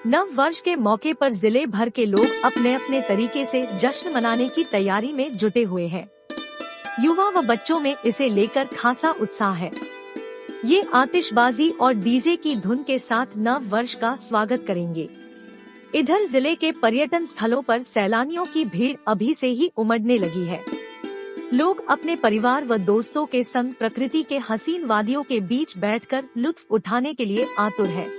नव वर्ष के मौके पर जिले भर के लोग अपने अपने तरीके से जश्न मनाने की तैयारी में जुटे हुए हैं। युवा व बच्चों में इसे लेकर खासा उत्साह है। ये आतिशबाजी और डीजे की धुन के साथ नव वर्ष का स्वागत करेंगे। इधर जिले के पर्यटन स्थलों पर सैलानियों की भीड़ अभी से ही उमड़ने लगी है। लोग अपने परिवार व दोस्तों के संग प्रकृति के हसीन वादियों के बीच बैठकर लुत्फ उठाने के लिए आतुर है।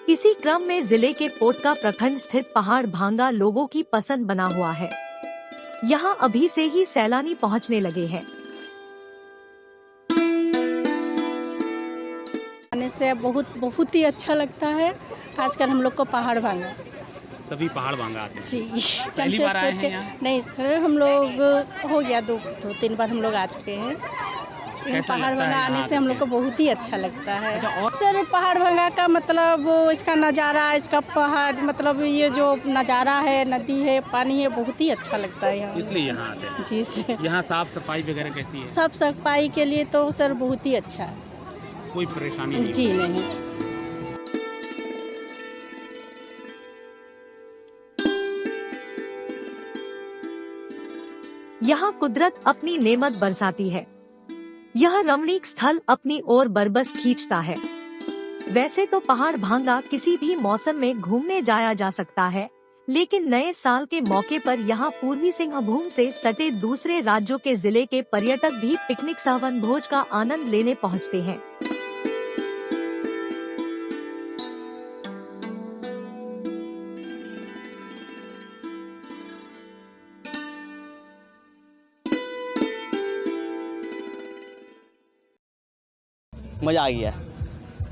इसी क्रम में जिले के पोटका प्रखंड स्थित पहाड़ भांगा लोगों की पसंद बना हुआ है। यहाँ अभी से ही सैलानी पहुँचने लगे हैं। आने से बहुत ही अच्छा लगता है। खासकर हम लोग को पहाड़ भांगा, सभी पहाड़ भांगा आते हैं जी। पहली बार आए हैं यहाँ? नहीं सर, हम लोग हो गया दो तीन बार हम लोग आ चुके हैं। पहाड़ भांगा आने से हम लोग को बहुत ही अच्छा लगता है। अच्छा, सर पहाड़ भांगा का मतलब इसका नज़ारा, इसका पहाड़ मतलब ये जो नज़ारा है, नदी है, पानी है, बहुत ही अच्छा लगता है यहाँ, इसलिए यहाँ आते हैं जी सर। यहाँ साफ सफाई वगैरह कैसी है? साफ सफाई के लिए तो सर बहुत ही अच्छा है, कोई परेशानी नहीं? जी नहीं। यहाँ कुदरत अपनी नेमत बरसाती है। यह रमणीक स्थल अपनी ओर बरबस खींचता है। वैसे तो पहाड़ भांगा किसी भी मौसम में घूमने जाया जा सकता है, लेकिन नए साल के मौके पर यहाँ पूर्वी सिंहभूम से सटे दूसरे राज्यों के जिले के पर्यटक भी पिकनिक सह वनभोज का आनंद लेने पहुँचते हैं। मज़ा आ गया।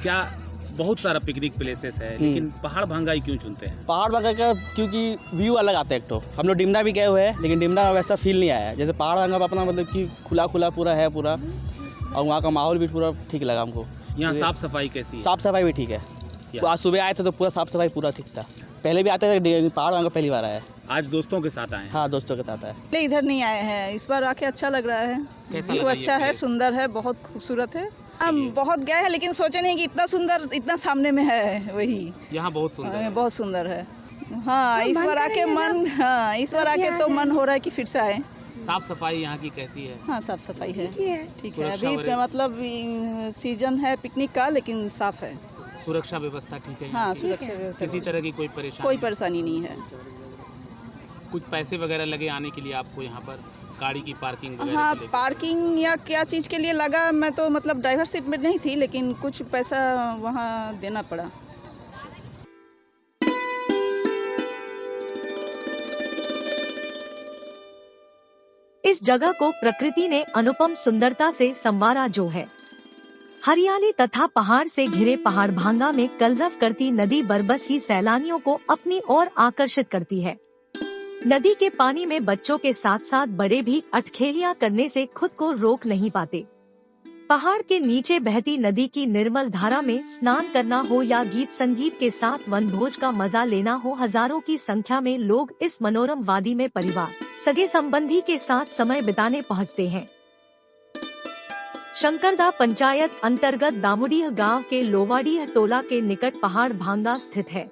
क्या बहुत सारा पिकनिक प्लेसेस है, लेकिन पहाड़ भांगा ही क्यों चुनते हैं? पहाड़ भांगा का क्योंकि व्यू अलग आता है। एक तो हम लोग डिमना भी गए हुए हैं, लेकिन डिमना में वैसा फील नहीं आया जैसे पहाड़ भांगा अपना, मतलब कि खुला पूरा है पूरा, और वहाँ का माहौल भी पूरा ठीक लगा हमको। यहाँ साफ सफाई कैसी है? साफ सफाई भी ठीक है। आज सुबह आए थे तो पूरा साफ सफाई पूरा ठीक था। पहले भी आते थे, पहाड़ भांगा पहली बार आया। आज दोस्तों के साथ आए हैं? हाँ, दोस्तों के साथ आए। इधर नहीं आए हैं, इस बार आके अच्छा लग रहा है। व्यू अच्छा है, सुंदर है, बहुत खूबसूरत है। हम बहुत गए हैं, लेकिन सोचे नहीं कि इतना सुंदर इतना सामने में है। वही यहाँ बहुत सुंदर है। बहुत सुंदर है। हाँ, इस बार आके तो मन हो रहा है कि फिर से आए। साफ सफाई यहाँ की कैसी है? हाँ, साफ सफाई है, ठीक है। अभी मतलब सीजन है पिकनिक का, लेकिन साफ है। सुरक्षा व्यवस्था ठीक है? हाँ, सुरक्षा व्यवस्था, किसी तरह की कोई परेशानी नहीं है। कुछ पैसे वगैरह लगे आने के लिए आपको यहाँ पर? गाड़ी की पार्किंग वगैरह? हाँ, पार्किंग या क्या चीज़ के लिए लगा, मैं तो मतलब ड्राइवर सीट में नहीं थी, लेकिन कुछ पैसा वहाँ देना पड़ा। इस जगह को प्रकृति ने अनुपम सुंदरता से संवारा जो है। हरियाली तथा पहाड़ से घिरे पहाड़ भांगा में कलरव करती नदी बरबस ही सैलानियों को अपनी ओर आकर्षित करती है। नदी के पानी में बच्चों के साथ साथ बड़े भी अटखेलियां करने से खुद को रोक नहीं पाते। पहाड़ के नीचे बहती नदी की निर्मल धारा में स्नान करना हो या गीत संगीत के साथ वनभोज का मजा लेना हो, हजारों की संख्या में लोग इस मनोरम वादी में परिवार, सगे संबंधी के साथ समय बिताने पहुँचते हैं। शंकरदा पंचायत अंतर्गत दामुडीह गांव के लोवाडीह टोला के निकट पहाड़ भांगा स्थित है।